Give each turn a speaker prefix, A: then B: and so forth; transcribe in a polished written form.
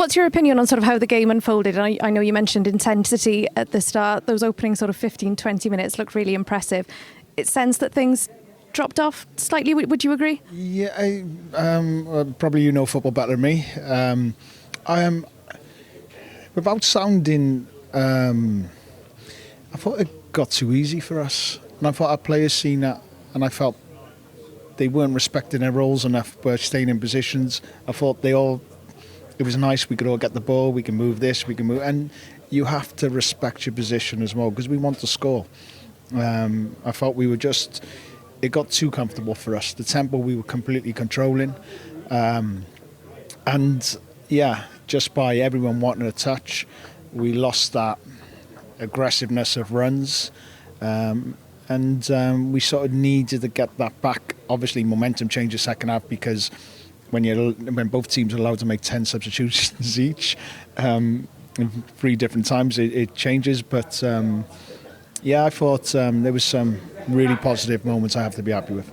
A: What's your opinion on sort of how the game unfolded? I know you mentioned intensity at the start. Those opening sort of 15, 20 minutes looked really impressive. It sensed that things dropped off slightly. Would you agree?
B: Yeah, probably you know football better than me. I am, without sounding, I thought it got too easy for us. And I thought our players seen that, and I felt they weren't respecting their roles enough, were staying in positions. I thought it was nice, we could all get the ball, we can move this, we can move, and you have to respect your position as well, because we want to score. I thought it got too comfortable for us. The tempo we were completely controlling. And yeah, just by everyone wanting a touch, we lost that aggressiveness of runs. And we sort of needed to get that back. Obviously, momentum changed the second half because when both teams are allowed to make 10 substitutions each, in 3 different times, it changes. But yeah, I thought there was some really positive moments I have to be happy with.